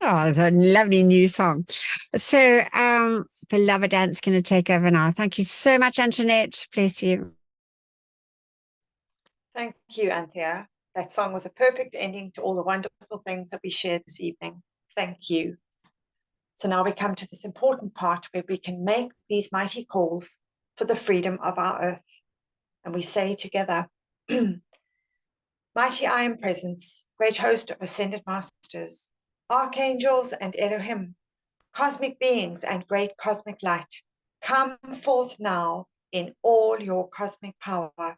Oh, it's a lovely new song. So, Beloved Ant's going to take over now. Thank you so much, Antoinette. Bless you. Thank you, Anthea. That song was a perfect ending to all the wonderful things that we shared this evening. Thank you. So now we come to this important part where we can make these mighty calls for the freedom of our earth. And we say together, Mighty I Am Presence, great host of ascended masters, archangels and Elohim, cosmic beings and great cosmic light, come forth now in all your cosmic power.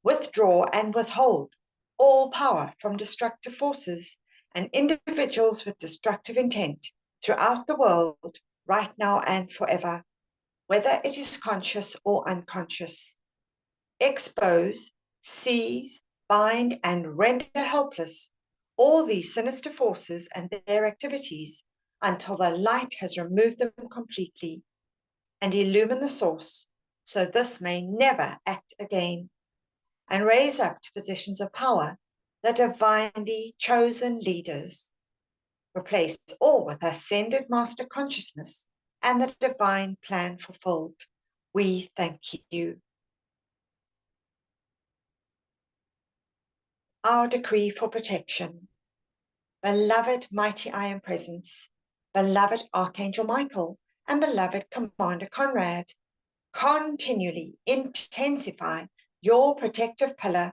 Withdraw and withhold all power from destructive forces and individuals with destructive intent throughout the world, right now and forever, whether it is conscious or unconscious. Expose, seize, bind and render helpless all these sinister forces and their activities until the light has removed them completely, and illumine the source, so this may never act again, and raise up to positions of power the divinely chosen leaders. Replace all with ascended master consciousness and the divine plan fulfilled. We thank you. Our decree for protection. Beloved mighty I Am Presence, beloved Archangel Michael, and beloved Commander Conrad, continually intensify your protective pillar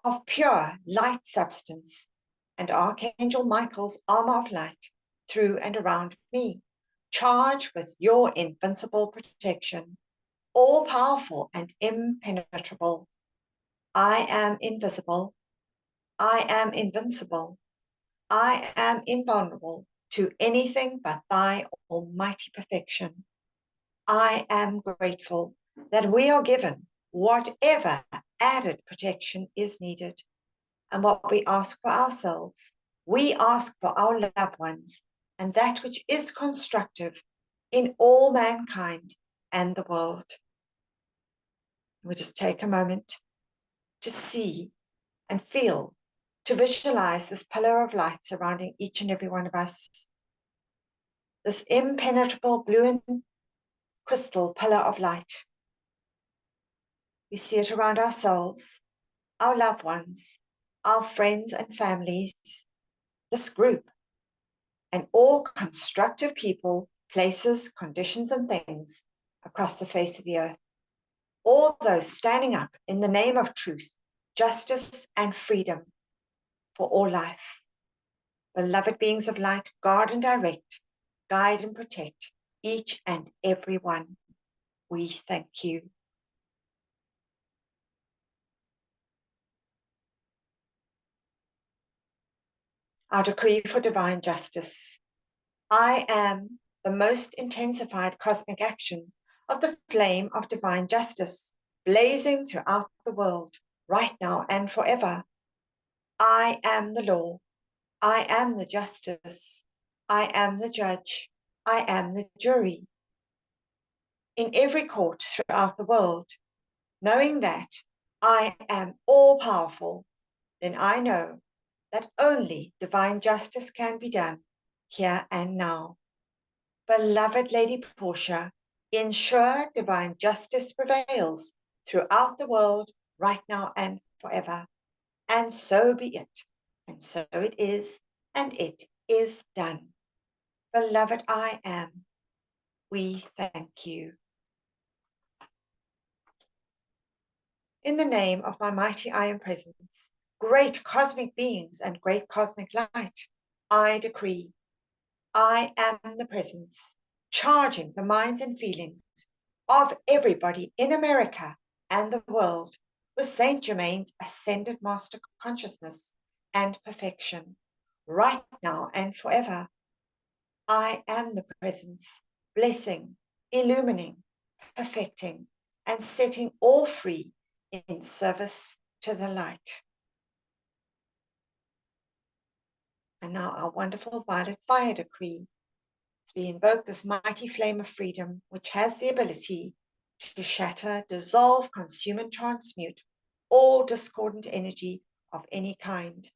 of pure light substance and Archangel Michael's armor of light through and around me, charged with your invincible protection, all-powerful and impenetrable. I am invisible. I am invincible. I am invulnerable to anything but thy almighty perfection. I am grateful that we are given whatever added protection is needed. And what we ask for ourselves, we ask for our loved ones and that which is constructive in all mankind and the world. We just take a moment to see and feel, to visualize this pillar of light surrounding each and every one of us. This impenetrable blue and crystal pillar of light. We see it around ourselves, our loved ones, our friends and families, this group, and all constructive people, places, conditions, and things across the face of the earth. All those standing up in the name of truth, justice, and freedom for all life. Beloved beings of light, guard and direct, guide and protect each and every one. We thank you. Our decree for divine justice. I am the most intensified cosmic action of the flame of divine justice, blazing throughout the world, right now and forever. I am the law. I am the justice. I am the judge. I am the jury. In every court throughout the world, knowing that I am all-powerful, then I know that only divine justice can be done here and now. Beloved Lady Portia, ensure divine justice prevails throughout the world right now and forever. And so be it, and so it is, and it is done. Beloved I Am, we thank you. In the name of my mighty I Am Presence, great cosmic beings and great cosmic light, I decree, I am the presence, charging the minds and feelings of everybody in America and the world with Saint Germain's ascended master consciousness and perfection, right now and forever. I am the presence, blessing, illumining, perfecting, and setting all free in service to the light. And now our wonderful violet fire decree. As we invoke this mighty flame of freedom, which has the ability to shatter, dissolve, consume, and transmute all discordant energy of any kind.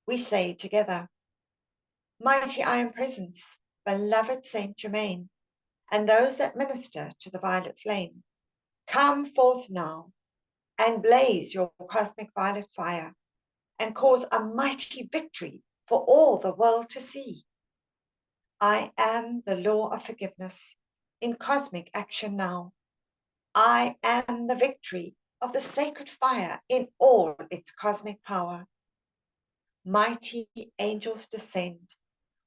We say together, mighty I Am Presence, beloved Saint Germain, and those that minister to the violet flame, come forth now and blaze your cosmic violet fire and cause a mighty victory for all the world to see. I am the law of forgiveness in cosmic action now. I am the victory of the sacred fire in all its cosmic power. Mighty angels descend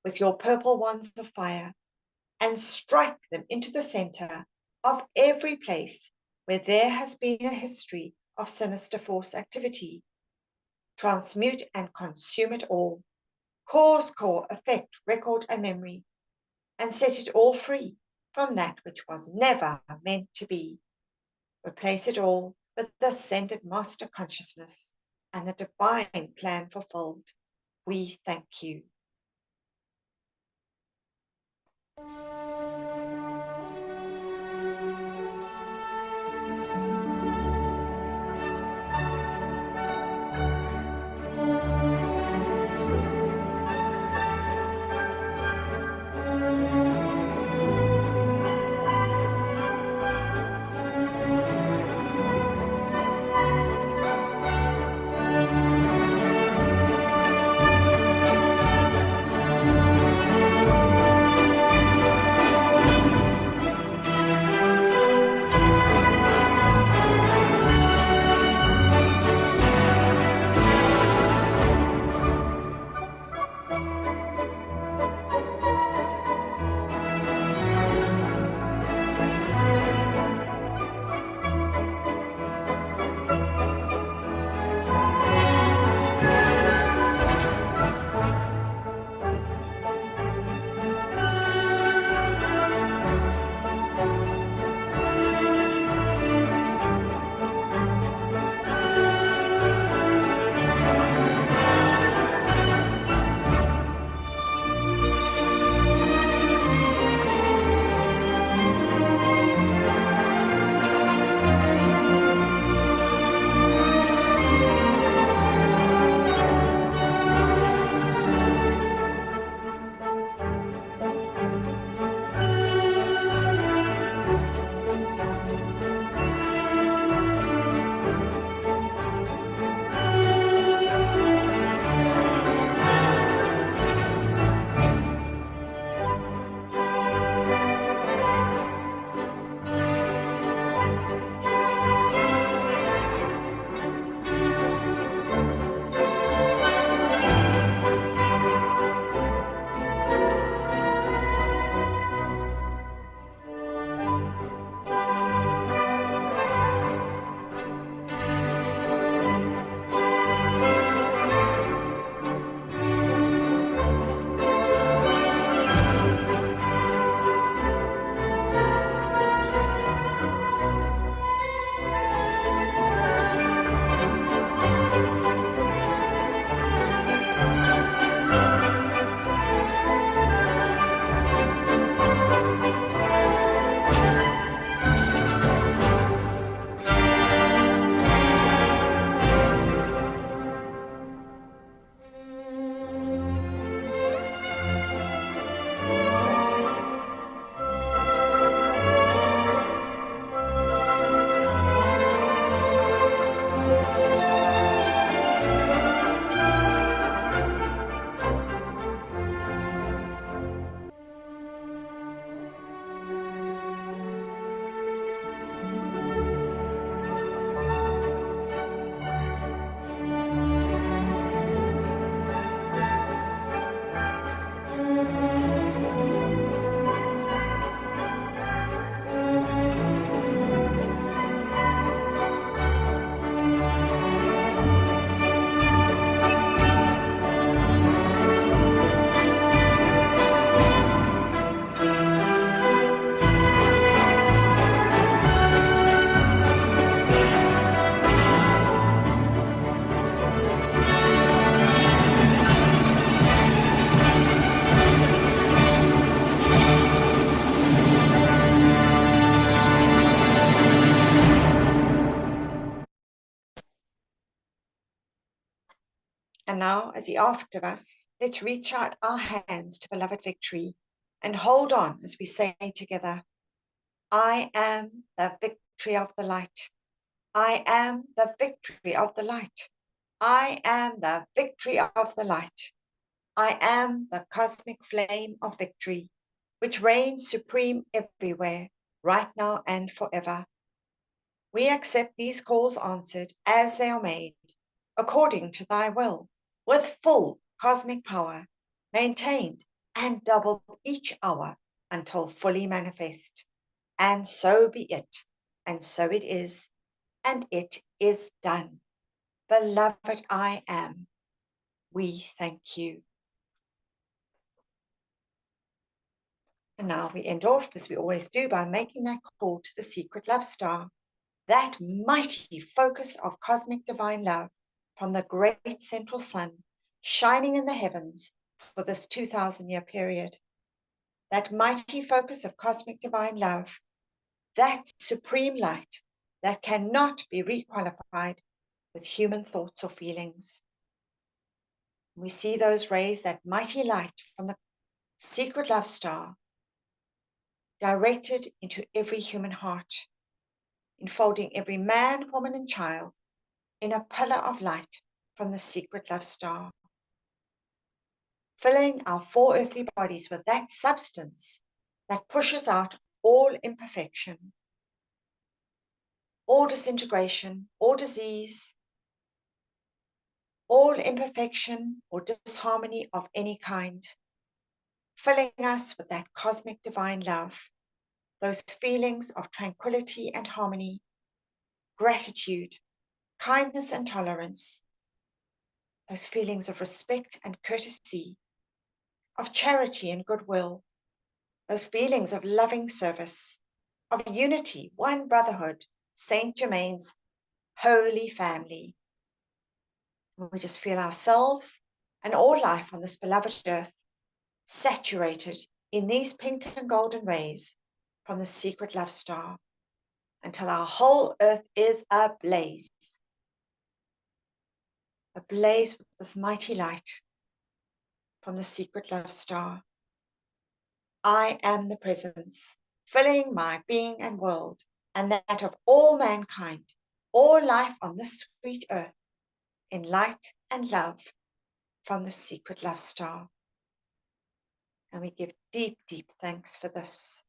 with your purple wands of fire and strike them into the center of every place where there has been a history of sinister force activity. Transmute and consume it all. Cause, core, effect, record, and memory, and set it all free from that which was never meant to be. Replace it all with the ascended master consciousness and the divine plan fulfilled. We thank you. And now, as he asked of us, let's reach out our hands to beloved victory and hold on as we say together, I am the victory of the light. I am the victory of the light. I am the victory of the light. I am the cosmic flame of victory, which reigns supreme everywhere, right now and forever. We accept these calls answered as they are made, according to thy will, with full cosmic power, maintained and doubled each hour until fully manifest. And so be it, and so it is, and it is done. Beloved I am, we thank you. And now we end off, as we always do, by making that call to the secret love star, that mighty focus of cosmic divine love from the great central sun shining in the heavens for this 2,000-year period. That mighty focus of cosmic divine love, that supreme light that cannot be requalified with human thoughts or feelings. We see those rays, that mighty light from the secret love star, directed into every human heart, enfolding every man, woman, and child in a pillar of light from the secret love star, filling our four earthly bodies with that substance that pushes out all imperfection, all disintegration, all disease, all imperfection or disharmony of any kind, filling us with that cosmic divine love, those feelings of tranquility and harmony, gratitude, kindness and tolerance, those feelings of respect and courtesy, of charity and goodwill, those feelings of loving service, of unity, one brotherhood, Saint Germain's holy family. We just feel ourselves and all life on this beloved earth saturated in these pink and golden rays from the secret love star until our whole earth is ablaze with this mighty light from the secret love star. I am the presence, filling my being and world, and that of all mankind, all life on this sweet earth, in light and love from the secret love star. And we give deep, deep thanks for this.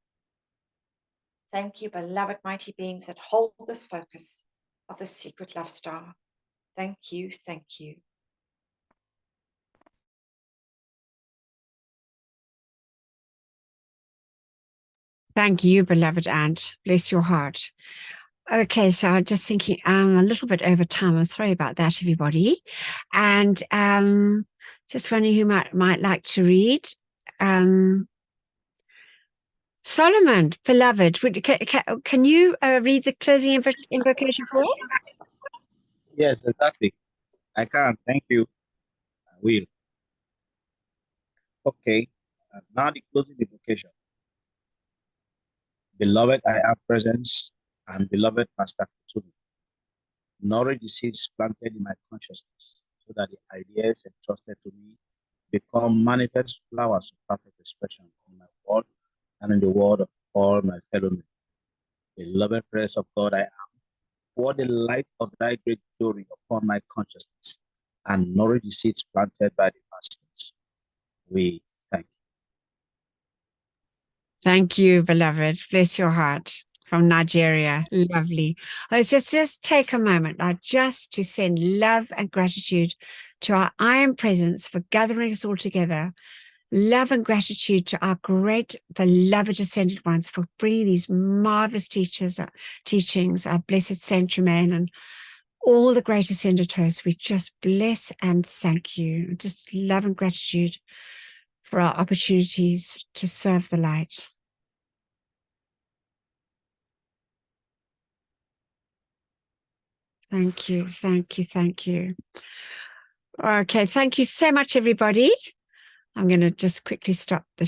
Thank you, beloved mighty beings that hold this focus of the secret love star. Thank you, thank you. Thank you, beloved aunt. Bless your heart. Okay, so I'm just thinking I'm a little bit over time. I'm sorry about that, everybody. And just wondering who might like to read. Solomon, beloved, can you read the closing invocation for us? Yes, exactly. I can. Thank you. I will. Okay. Now the closing invocation. Beloved, I am presence, and beloved Master Kutubi. Nourish the seeds planted in my consciousness so that the ideas entrusted to me become manifest flowers of perfect expression in my world and in the world of all my fellow men. Beloved presence of God, I am. Pour the light of thy great glory upon my consciousness and nourish the seeds planted by the masters. We thank you. Thank you, beloved. Bless your heart. From Nigeria. Lovely. Let's just take a moment now just to send love and gratitude to our iron presence for gathering us all together. Love and gratitude to our great beloved ascended ones for bringing these marvelous teachings, our blessed Saint Germain and all the great ascended hosts. We just bless and thank you. Just love and gratitude for our opportunities to serve the light. Thank you, thank you, thank you. Okay, thank you so much, everybody. I'm going to just quickly stop the